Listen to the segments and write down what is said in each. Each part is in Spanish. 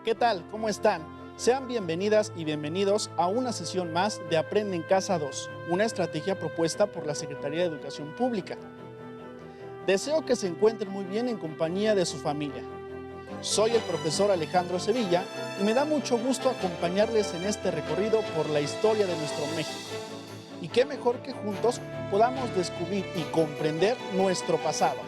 ¿Qué tal? ¿Cómo están? Sean bienvenidas y bienvenidos a una sesión más de Aprende en Casa 2, una estrategia propuesta por la Secretaría de Educación Pública. Deseo que se encuentren muy bien en compañía de su familia. Soy el profesor Alejandro Sevilla y me da mucho gusto acompañarles en este recorrido por la historia de nuestro México. Y qué mejor que juntos podamos descubrir y comprender nuestro pasado.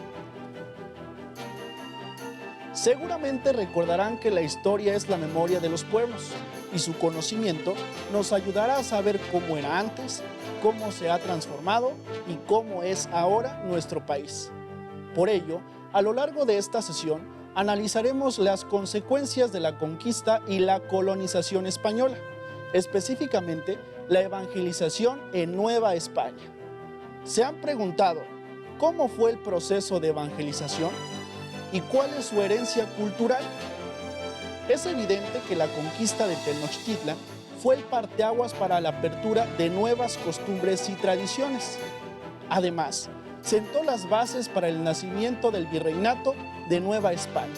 Seguramente recordarán que la historia es la memoria de los pueblos y su conocimiento nos ayudará a saber cómo era antes, cómo se ha transformado y cómo es ahora nuestro país. Por ello, a lo largo de esta sesión, analizaremos las consecuencias de la conquista y la colonización española, específicamente la evangelización en Nueva España. ¿Se han preguntado cómo fue el proceso de evangelización? ¿Y cuál es su herencia cultural? Es evidente que la conquista de Tenochtitlan fue el parteaguas para la apertura de nuevas costumbres y tradiciones. Además, sentó las bases para el nacimiento del virreinato de Nueva España.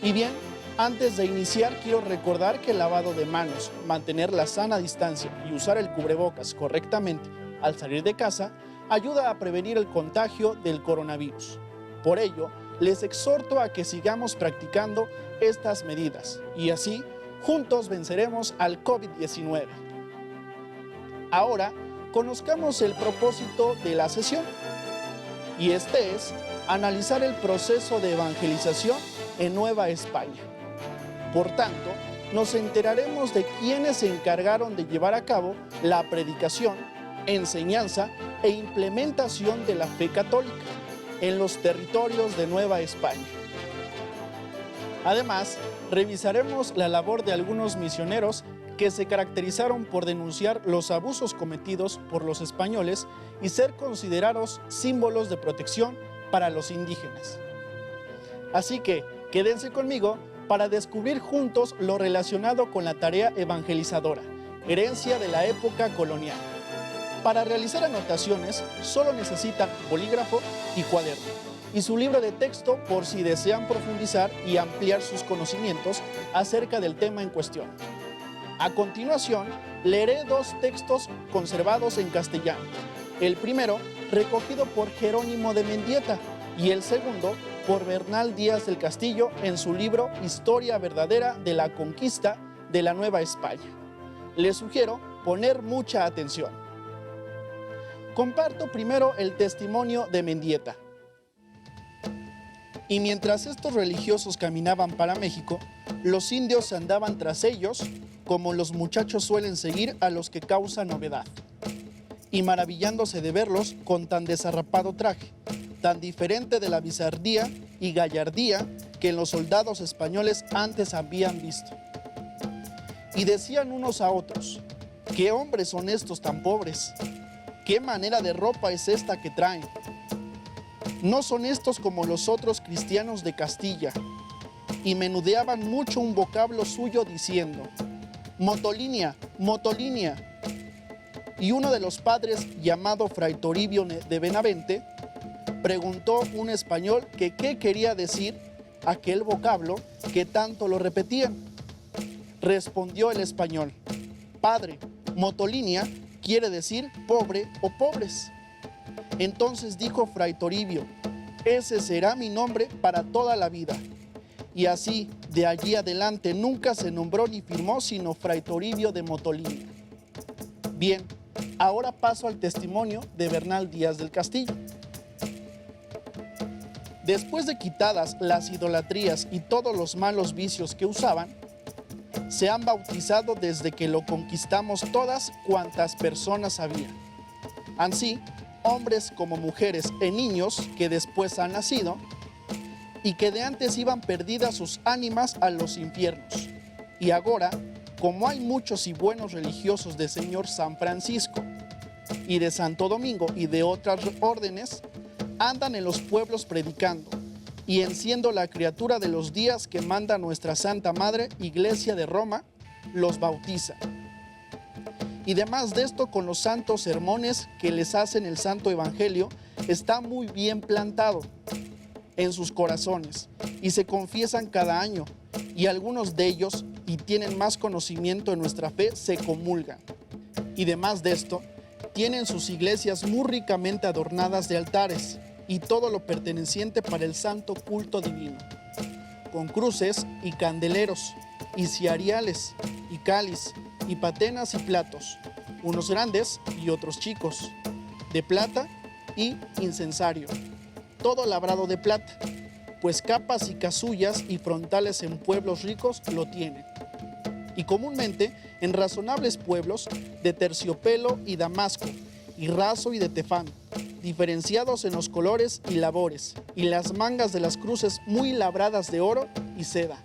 Y bien, antes de iniciar quiero recordar que el lavado de manos, mantener la sana distancia y usar el cubrebocas correctamente al salir de casa ayuda a prevenir el contagio del coronavirus. Por ello, les exhorto a que sigamos practicando estas medidas y así juntos venceremos al COVID-19. Ahora, conozcamos el propósito de la sesión y este es analizar el proceso de evangelización en Nueva España. Por tanto, nos enteraremos de quiénes se encargaron de llevar a cabo la predicación, enseñanza e implementación de la fe católica en los territorios de Nueva España. Además, revisaremos la labor de algunos misioneros que se caracterizaron por denunciar los abusos cometidos por los españoles y ser considerados símbolos de protección para los indígenas. Así que, quédense conmigo para descubrir juntos lo relacionado con la tarea evangelizadora, herencia de la época colonial. Para realizar anotaciones, solo necesitan bolígrafo y cuaderno, y su libro de texto por si desean profundizar y ampliar sus conocimientos acerca del tema en cuestión. A continuación, leeré dos textos conservados en castellano. El primero, recogido por Jerónimo de Mendieta, y el segundo, por Bernal Díaz del Castillo en su libro Historia verdadera de la conquista de la Nueva España. Les sugiero poner mucha atención. Comparto primero el testimonio de Mendieta. Y mientras estos religiosos caminaban para México, los indios andaban tras ellos, como los muchachos suelen seguir a los que causan novedad, y maravillándose de verlos con tan desarrapado traje, tan diferente de la bizardía y gallardía que en los soldados españoles antes habían visto. Y decían unos a otros: ¿qué hombres son estos tan pobres? ¿Qué manera de ropa es esta que traen? No son estos como los otros cristianos de Castilla. Y menudeaban mucho un vocablo suyo diciendo: Motolinia, Motolinia. Y uno de los padres, llamado Fray Toribio de Benavente, preguntó un español que qué quería decir aquel vocablo que tanto lo repetían. Respondió el español: Padre, Motolinia quiere decir pobre o pobres. Entonces dijo Fray Toribio: ese será mi nombre para toda la vida. Y así, de allí adelante, nunca se nombró ni firmó sino Fray Toribio de Motolinia. Bien, ahora paso al testimonio de Bernal Díaz del Castillo. Después de quitadas las idolatrías y todos los malos vicios que usaban, se han bautizado desde que lo conquistamos todas cuantas personas había. Así, hombres como mujeres y niños que después han nacido y que de antes iban perdidas sus ánimas a los infiernos. Y ahora, como hay muchos y buenos religiosos de Señor San Francisco y de Santo Domingo y de otras órdenes, andan en los pueblos predicando y en siendo la criatura de los días que manda nuestra Santa Madre Iglesia de Roma, los bautiza. Y además de esto, con los santos sermones que les hacen el Santo Evangelio, está muy bien plantado en sus corazones y se confiesan cada año, y algunos de ellos, y tienen más conocimiento de nuestra fe, se comulgan. Y además de esto, tienen sus iglesias muy ricamente adornadas de altares y todo lo perteneciente para el santo culto divino, con cruces y candeleros, y ciariales, y cáliz, y patenas y platos, unos grandes y otros chicos, de plata y incensario, todo labrado de plata, pues capas y casullas y frontales en pueblos ricos lo tienen. Y comúnmente en razonables pueblos de terciopelo y damasco, y raso y de tefán, diferenciados en los colores y labores, y las mangas de las cruces muy labradas de oro y seda.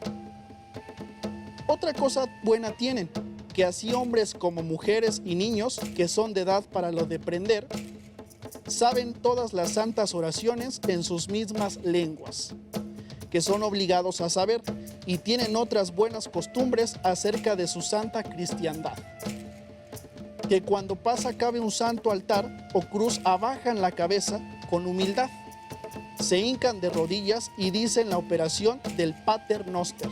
Otra cosa buena tienen, que así hombres como mujeres y niños que son de edad para lo de prender, saben todas las santas oraciones en sus mismas lenguas, que son obligados a saber, y tienen otras buenas costumbres acerca de su santa cristiandad. Que cuando pasa cabe un santo altar o cruz, abajan la cabeza con humildad, se hincan de rodillas y dicen la operación del Pater Noster,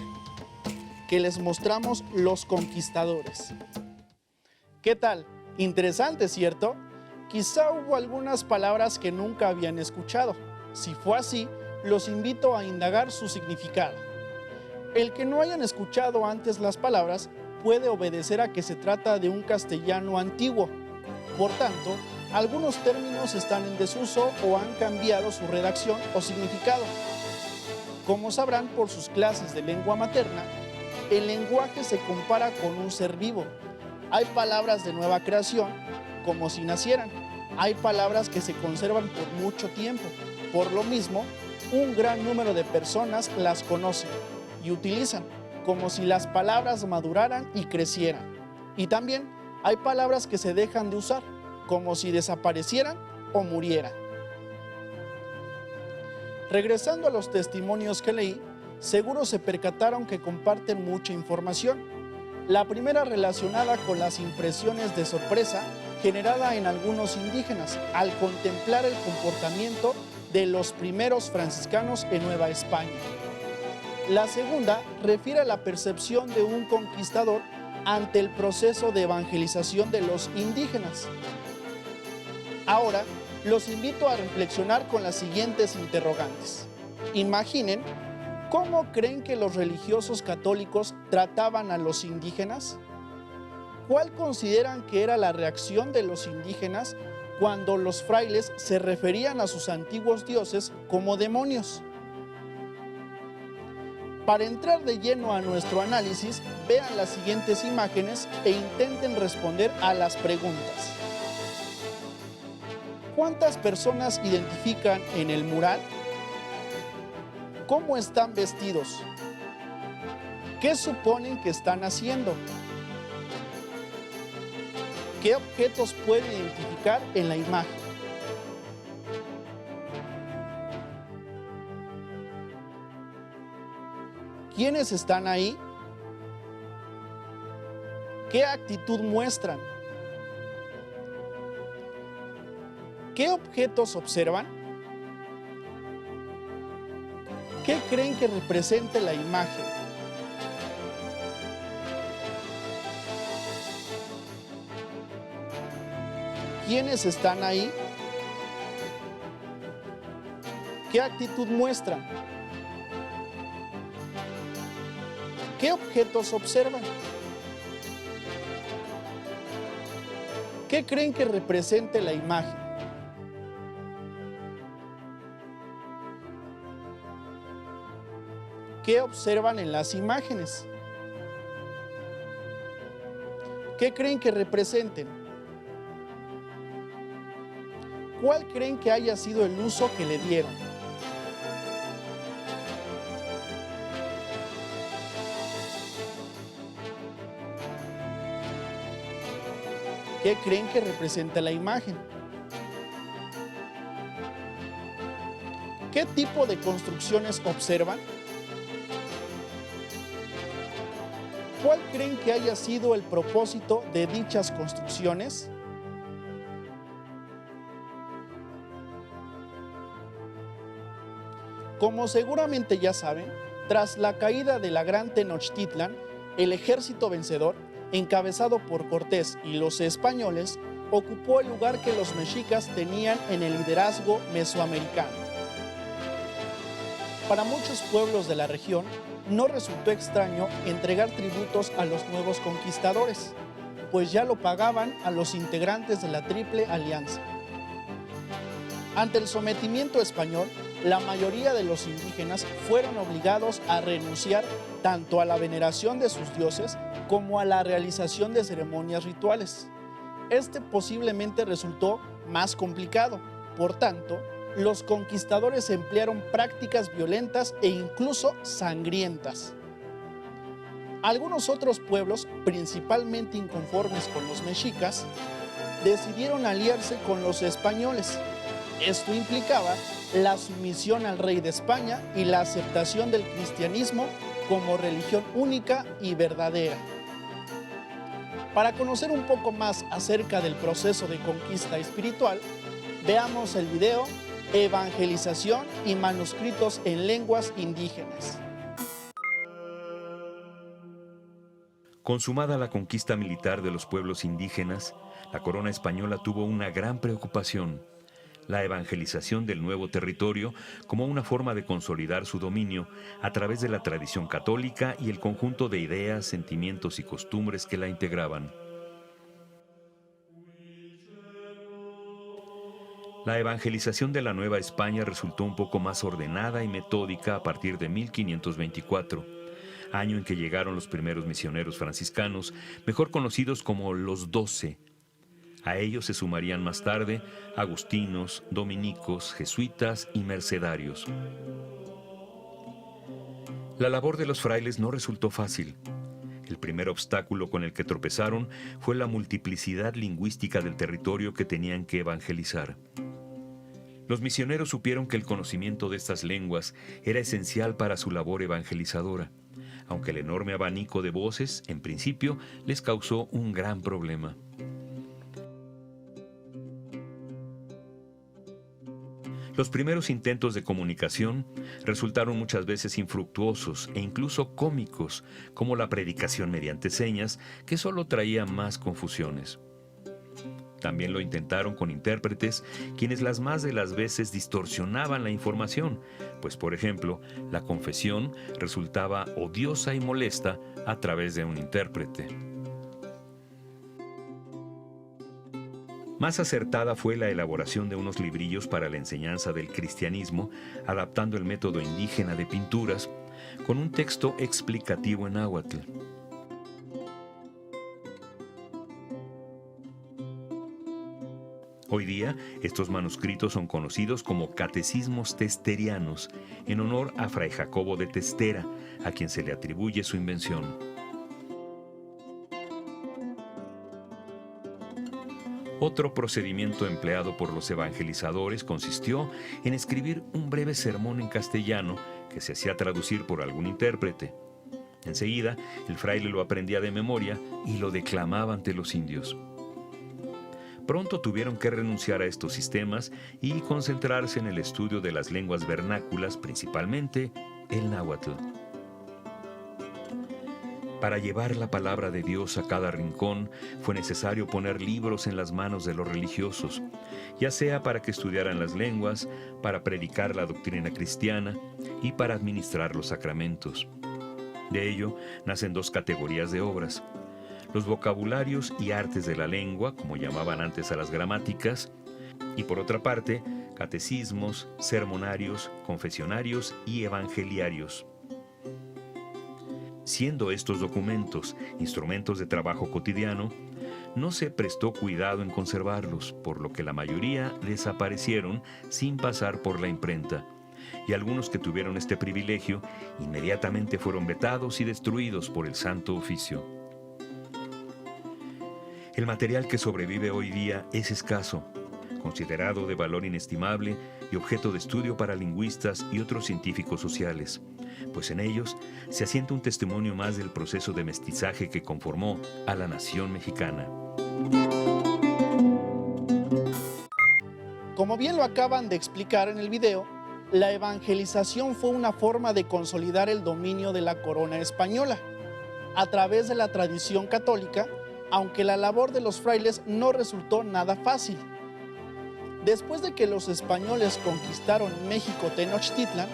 que les mostramos los conquistadores. ¿Qué tal? Interesante, ¿cierto? Quizá hubo algunas palabras que nunca habían escuchado. Si fue así, los invito a indagar su significado. El que no hayan escuchado antes las palabras puede obedecer a que se trata de un castellano antiguo. Por tanto, algunos términos están en desuso o han cambiado su redacción o significado. Como sabrán por sus clases de lengua materna, el lenguaje se compara con un ser vivo. Hay palabras de nueva creación, como si nacieran. Hay palabras que se conservan por mucho tiempo. Por lo mismo, un gran número de personas las conocen y utilizan, como si las palabras maduraran y crecieran. Y también hay palabras que se dejan de usar, como si desaparecieran o murieran. Regresando a los testimonios que leí, seguro se percataron que comparten mucha información. La primera relacionada con las impresiones de sorpresa generada en algunos indígenas al contemplar el comportamiento de los primeros franciscanos en Nueva España. La segunda refiere a la percepción de un conquistador ante el proceso de evangelización de los indígenas. Ahora, los invito a reflexionar con las siguientes interrogantes. Imaginen, ¿cómo creen que los religiosos católicos trataban a los indígenas? ¿Cuál consideran que era la reacción de los indígenas cuando los frailes se referían a sus antiguos dioses como demonios? Para entrar de lleno a nuestro análisis, vean las siguientes imágenes e intenten responder a las preguntas. ¿Cuántas personas identifican en el mural? ¿Cómo están vestidos? ¿Qué suponen que están haciendo? ¿Qué objetos pueden identificar en la imagen? ¿Quiénes están ahí? ¿Qué actitud muestran? ¿Qué objetos observan? ¿Qué creen que represente la imagen? ¿Quiénes están ahí? ¿Qué actitud muestran? ¿Qué objetos observan? ¿Qué creen que represente la imagen? ¿Qué observan en las imágenes? ¿Qué creen que representen? ¿Cuál creen que haya sido el uso que le dieron? ¿Qué creen que representa la imagen? ¿Qué tipo de construcciones observan? ¿Cuál creen que haya sido el propósito de dichas construcciones? Como seguramente ya saben, tras la caída de la Gran Tenochtitlan, el ejército vencedor, encabezado por Cortés y los españoles, ocupó el lugar que los mexicas tenían en el liderazgo mesoamericano. Para muchos pueblos de la región, no resultó extraño entregar tributos a los nuevos conquistadores, pues ya lo pagaban a los integrantes de la Triple Alianza. Ante el sometimiento español, la mayoría de los indígenas fueron obligados a renunciar tanto a la veneración de sus dioses como a la realización de ceremonias rituales. Este posiblemente resultó más complicado. Por tanto, los conquistadores emplearon prácticas violentas e incluso sangrientas. Algunos otros pueblos, principalmente inconformes con los mexicas, decidieron aliarse con los españoles. Esto implicaba la sumisión al rey de España y la aceptación del cristianismo como religión única y verdadera. Para conocer un poco más acerca del proceso de conquista espiritual, veamos el video Evangelización y manuscritos en lenguas indígenas. Consumada la conquista militar de los pueblos indígenas, la corona española tuvo una gran preocupación: la evangelización del nuevo territorio como una forma de consolidar su dominio a través de la tradición católica y el conjunto de ideas, sentimientos y costumbres que la integraban. La evangelización de la Nueva España resultó un poco más ordenada y metódica a partir de 1524, año en que llegaron los primeros misioneros franciscanos, mejor conocidos como los 12. A ellos se sumarían más tarde agustinos, dominicos, jesuitas y mercedarios. La labor de los frailes no resultó fácil. El primer obstáculo con el que tropezaron fue la multiplicidad lingüística del territorio que tenían que evangelizar. Los misioneros supieron que el conocimiento de estas lenguas era esencial para su labor evangelizadora, aunque el enorme abanico de voces, en principio, les causó un gran problema. Los primeros intentos de comunicación resultaron muchas veces infructuosos e incluso cómicos, como la predicación mediante señas, que solo traía más confusiones. También lo intentaron con intérpretes, quienes las más de las veces distorsionaban la información, pues por ejemplo, la confesión resultaba odiosa y molesta a través de un intérprete. Más acertada fue la elaboración de unos librillos para la enseñanza del cristianismo, adaptando el método indígena de pinturas con un texto explicativo en náhuatl. Hoy día, estos manuscritos son conocidos como catecismos testerianos, en honor a Fray Jacobo de Testera, a quien se le atribuye su invención. Otro procedimiento empleado por los evangelizadores consistió en escribir un breve sermón en castellano que se hacía traducir por algún intérprete. Enseguida, el fraile lo aprendía de memoria y lo declamaba ante los indios. Pronto tuvieron que renunciar a estos sistemas y concentrarse en el estudio de las lenguas vernáculas, principalmente el náhuatl. Para llevar la palabra de Dios a cada rincón, fue necesario poner libros en las manos de los religiosos, ya sea para que estudiaran las lenguas, para predicar la doctrina cristiana y para administrar los sacramentos. De ello nacen dos categorías de obras: los vocabularios y artes de la lengua, como llamaban antes a las gramáticas, y por otra parte, catecismos, sermonarios, confesionarios y evangeliarios. Siendo estos documentos instrumentos de trabajo cotidiano, no se prestó cuidado en conservarlos, por lo que la mayoría desaparecieron sin pasar por la imprenta, y algunos que tuvieron este privilegio inmediatamente fueron vetados y destruidos por el Santo Oficio. El material que sobrevive hoy día es escaso, considerado de valor inestimable y objeto de estudio para lingüistas y otros científicos sociales, pues en ellos se asienta un testimonio más del proceso de mestizaje que conformó a la nación mexicana. Como bien lo acaban de explicar en el video, la evangelización fue una forma de consolidar el dominio de la corona española a través de la tradición católica, aunque la labor de los frailes no resultó nada fácil. Después de que los españoles conquistaron México Tenochtitlan,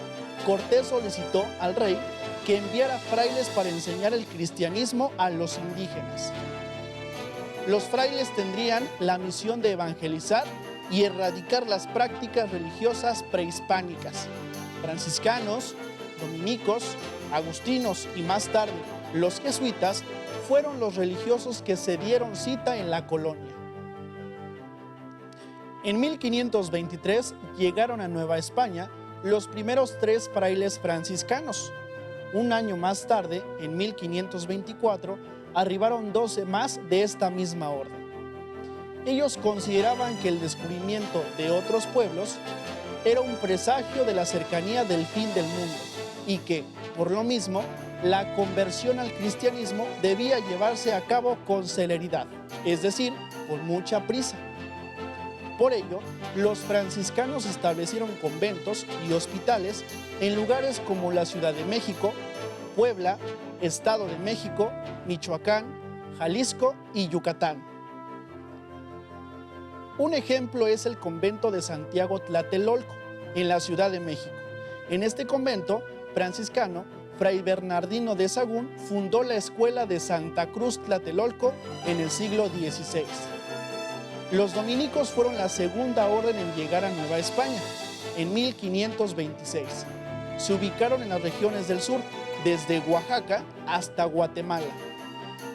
Cortés solicitó al rey que enviara frailes para enseñar el cristianismo a los indígenas. Los frailes tendrían la misión de evangelizar y erradicar las prácticas religiosas prehispánicas. Franciscanos, dominicos, agustinos y más tarde los jesuitas fueron los religiosos que se dieron cita en la colonia. En 1523 llegaron a Nueva España los primeros 3 frailes franciscanos. Un año más tarde, en 1524, arribaron 12 más de esta misma orden. Ellos consideraban que el descubrimiento de otros pueblos era un presagio de la cercanía del fin del mundo y que, por lo mismo, la conversión al cristianismo debía llevarse a cabo con celeridad, es decir, con mucha prisa. Por ello, los franciscanos establecieron conventos y hospitales en lugares como la Ciudad de México, Puebla, Estado de México, Michoacán, Jalisco y Yucatán. Un ejemplo es el convento de Santiago Tlatelolco, en la Ciudad de México. En este convento franciscano, Fray Bernardino de Sahagún fundó la escuela de Santa Cruz Tlatelolco en el siglo XVI. Los dominicos fueron la segunda orden en llegar a Nueva España, en 1526. Se ubicaron en las regiones del sur, desde Oaxaca hasta Guatemala.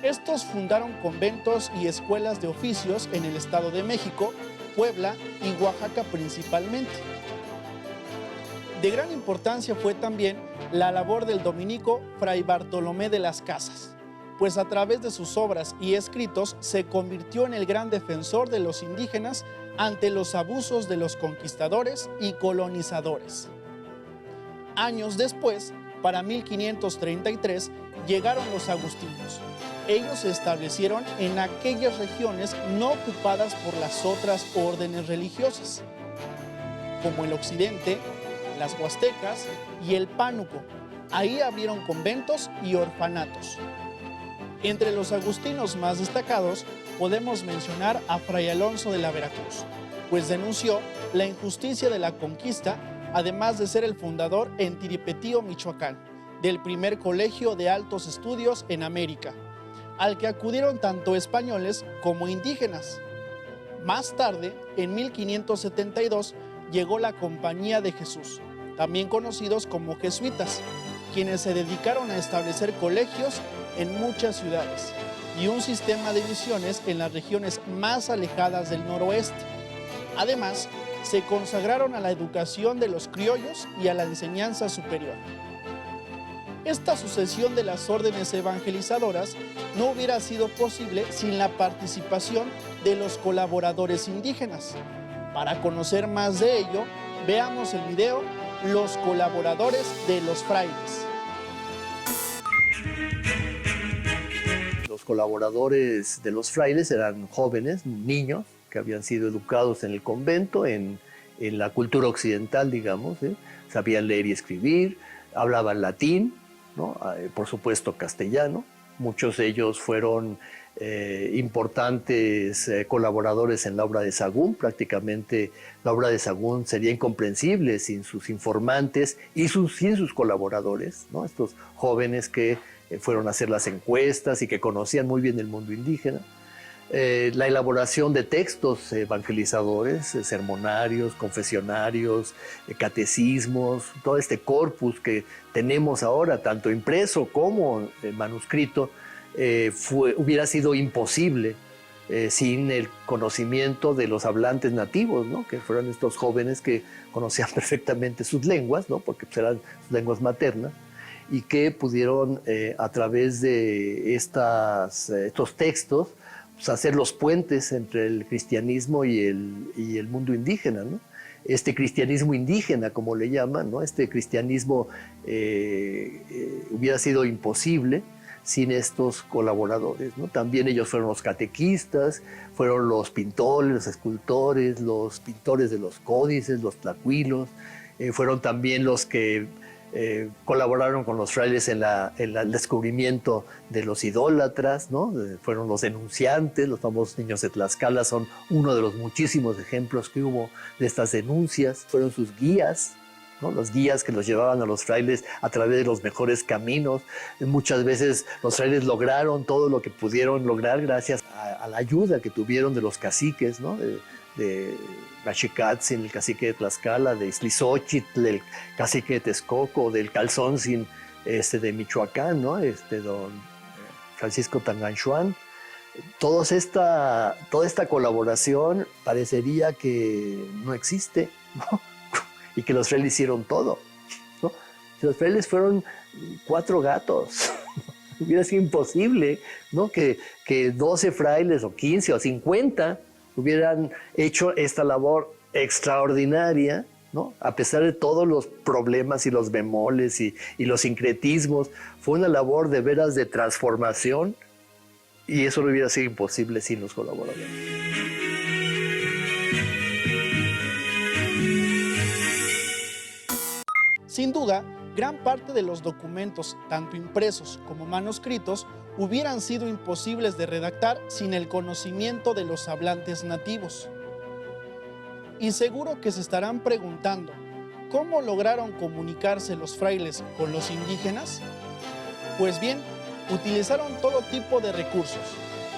Estos fundaron conventos y escuelas de oficios en el Estado de México, Puebla y Oaxaca principalmente. De gran importancia fue también la labor del dominico Fray Bartolomé de las Casas, pues a través de sus obras y escritos se convirtió en el gran defensor de los indígenas ante los abusos de los conquistadores y colonizadores. Años después, para 1533, llegaron los agustinos. Ellos se establecieron en aquellas regiones no ocupadas por las otras órdenes religiosas, como el occidente, las huastecas y el pánuco. Ahí abrieron conventos y orfanatos. Entre los agustinos más destacados podemos mencionar a Fray Alonso de la Veracruz, pues denunció la injusticia de la conquista, además de ser el fundador en Tiripetío, Michoacán, del primer colegio de altos estudios en América, al que acudieron tanto españoles como indígenas. Más tarde, en 1572, llegó la Compañía de Jesús, también conocidos como jesuitas, quienes se dedicaron a establecer colegios en muchas ciudades y un sistema de misiones en las regiones más alejadas del noroeste. Además, se consagraron a la educación de los criollos y a la enseñanza superior. Esta sucesión de las órdenes evangelizadoras no hubiera sido posible sin la participación de los colaboradores indígenas. Para conocer más de ello, veamos el video Los colaboradores de los frailes. Los colaboradores de los frailes eran jóvenes, niños, que habían sido educados en el convento, en la cultura occidental, digamos, sabían leer y escribir, hablaban latín, ¿no? Por supuesto castellano. Muchos de ellos fueron importantes colaboradores en la obra de Sahagún. Prácticamente la obra de Sahagún sería incomprensible sin sus informantes y sin sus colaboradores, ¿no? Estos jóvenes que fueron a hacer las encuestas y que conocían muy bien el mundo indígena. La elaboración de textos evangelizadores, sermonarios, confesionarios, catecismos, todo este corpus que tenemos ahora, tanto impreso como manuscrito, hubiera sido imposible sin el conocimiento de los hablantes nativos, ¿no? Que fueron estos jóvenes que conocían perfectamente sus lenguas, ¿no? Porque pues, eran sus lenguas maternas, y que pudieron a través de estos textos pues, hacer los puentes entre el cristianismo y el mundo indígena, ¿no? este cristianismo indígena, como le llaman, ¿no? Este cristianismo hubiera sido imposible sin estos colaboradores, ¿no? También ellos fueron los catequistas, fueron los pintores, los escultores, los pintores de los códices, los tlacuilos, fueron también los que colaboraron con los frailes en el descubrimiento de los idólatras, ¿no? Fueron los denunciantes, los famosos niños de Tlaxcala son uno de los muchísimos ejemplos que hubo de estas denuncias. Fueron sus guías, ¿no? Los guías que los llevaban a los frailes a través de los mejores caminos. Muchas veces los frailes lograron todo lo que pudieron lograr gracias a la ayuda que tuvieron de los caciques, ¿no? De Machicatzin, el cacique de Tlaxcala, de Izlizóchitl, el cacique de Texcoco, del Calzónzin de Michoacán, ¿no? Don Francisco Tanganchuan. Toda esta colaboración parecería que no existe, ¿no? Y que los frailes hicieron todo, ¿no? Los frailes fueron 4 gatos. Hubiera sido imposible, ¿no? Que 12 frailes o 15 o 50 hubieran hecho esta labor extraordinaria, ¿no? A pesar de todos los problemas y los bemoles y los sincretismos, fue una labor de veras de transformación y eso no hubiera sido imposible sin los colaboradores. Sin duda, gran parte de los documentos, tanto impresos como manuscritos, hubieran sido imposibles de redactar sin el conocimiento de los hablantes nativos. Y seguro que se estarán preguntando, ¿cómo lograron comunicarse los frailes con los indígenas? Pues bien, utilizaron todo tipo de recursos.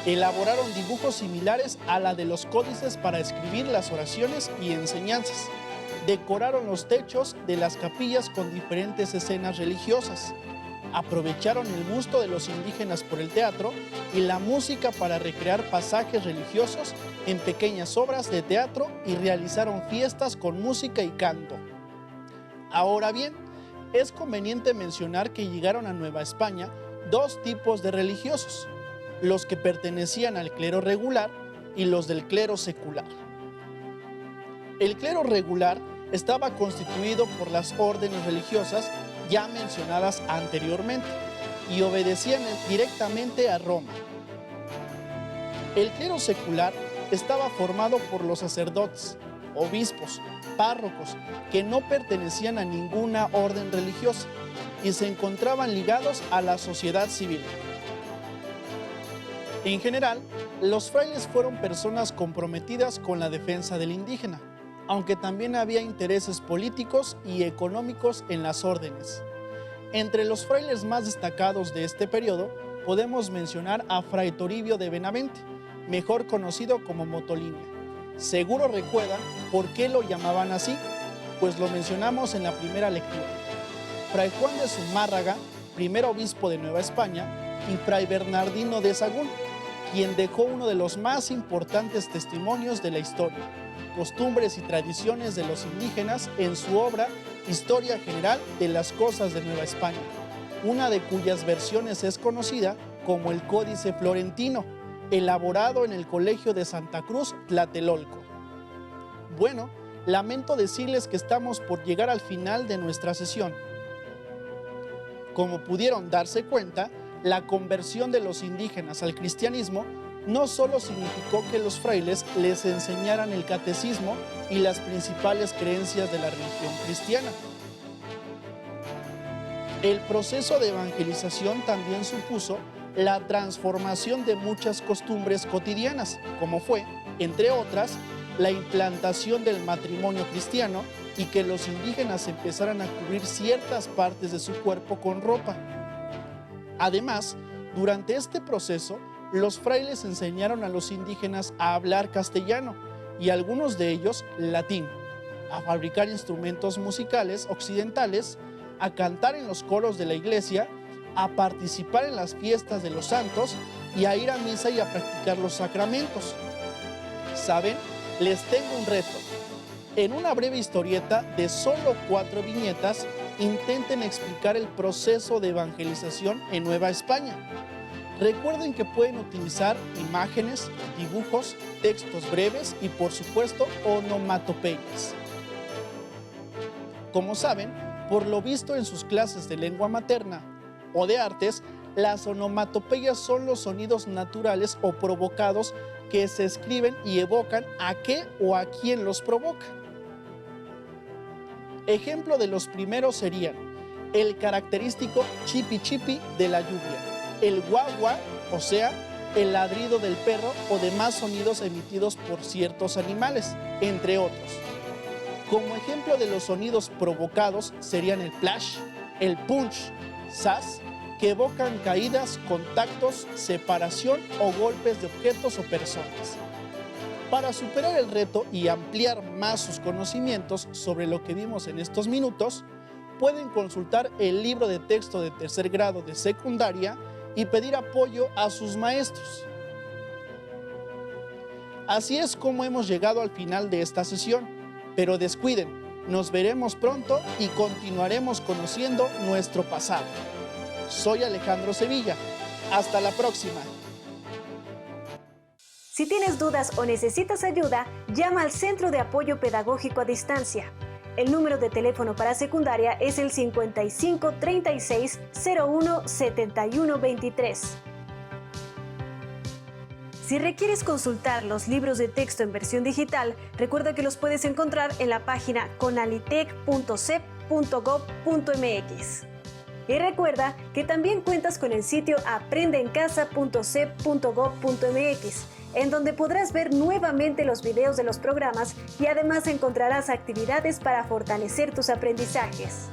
Elaboraron dibujos similares a la de los códices para escribir las oraciones y enseñanzas. Decoraron los techos de las capillas con diferentes escenas religiosas. Aprovecharon el gusto de los indígenas por el teatro y la música para recrear pasajes religiosos en pequeñas obras de teatro y realizaron fiestas con música y canto. Ahora bien, es conveniente mencionar que llegaron a Nueva España 2 tipos de religiosos, los que pertenecían al clero regular y los del clero secular. El clero regular estaba constituido por las órdenes religiosas ya mencionadas anteriormente y obedecían directamente a Roma. El clero secular estaba formado por los sacerdotes, obispos, párrocos, que no pertenecían a ninguna orden religiosa y se encontraban ligados a la sociedad civil. En general, los frailes fueron personas comprometidas con la defensa del indígena, aunque también había intereses políticos y económicos en las órdenes. Entre los frailes más destacados de este periodo podemos mencionar a Fray Toribio de Benavente, mejor conocido como Motolinia. Seguro recuerdan por qué lo llamaban así, pues lo mencionamos en la primera lectura. Fray Juan de Zumárraga, primer obispo de Nueva España, y Fray Bernardino de Sahagún, quien dejó uno de los más importantes testimonios de la historia, costumbres y tradiciones de los indígenas en su obra Historia General de las Cosas de Nueva España, una de cuyas versiones es conocida como el Códice Florentino, elaborado en el Colegio de Santa Cruz, Tlatelolco. Bueno, lamento decirles que estamos por llegar al final de nuestra sesión. Como pudieron darse cuenta, la conversión de los indígenas al cristianismo no solo significó que los frailes les enseñaran el catecismo y las principales creencias de la religión cristiana. El proceso de evangelización también supuso la transformación de muchas costumbres cotidianas, como fue, entre otras, la implantación del matrimonio cristiano y que los indígenas empezaran a cubrir ciertas partes de su cuerpo con ropa. Además, durante este proceso, los frailes enseñaron a los indígenas a hablar castellano y algunos de ellos latín, a fabricar instrumentos musicales occidentales, a cantar en los coros de la iglesia, a participar en las fiestas de los santos y a ir a misa y a practicar los sacramentos. ¿Saben? Les tengo un reto. En una breve historieta de solo 4 viñetas, intenten explicar el proceso de evangelización en Nueva España. Recuerden que pueden utilizar imágenes, dibujos, textos breves y, por supuesto, onomatopeyas. Como saben, por lo visto en sus clases de lengua materna o de artes, las onomatopeyas son los sonidos naturales o provocados que se escriben y evocan a qué o a quién los provoca. Ejemplo de los primeros serían el característico chipi chipi de la lluvia, el guau guau, o sea, el ladrido del perro o demás sonidos emitidos por ciertos animales, entre otros. Como ejemplo de los sonidos provocados serían el plash, el punch, zas, que evocan caídas, contactos, separación o golpes de objetos o personas. Para superar el reto y ampliar más sus conocimientos sobre lo que vimos en estos minutos, pueden consultar el libro de texto de tercer grado de secundaria y pedir apoyo a sus maestros. Así es como hemos llegado al final de esta sesión, pero descuiden, nos veremos pronto y continuaremos conociendo nuestro pasado. Soy Alejandro Sevilla. Hasta la próxima. Si tienes dudas o necesitas ayuda, llama al Centro de Apoyo Pedagógico a Distancia. El número de teléfono para secundaria es el 55 36 01 71 23. Si requieres consultar los libros de texto en versión digital, recuerda que los puedes encontrar en la página conalitec.cep.gov.mx. Y recuerda que también cuentas con el sitio aprendeencasa.cep.gov.mx, en donde podrás ver nuevamente los videos de los programas y además encontrarás actividades para fortalecer tus aprendizajes.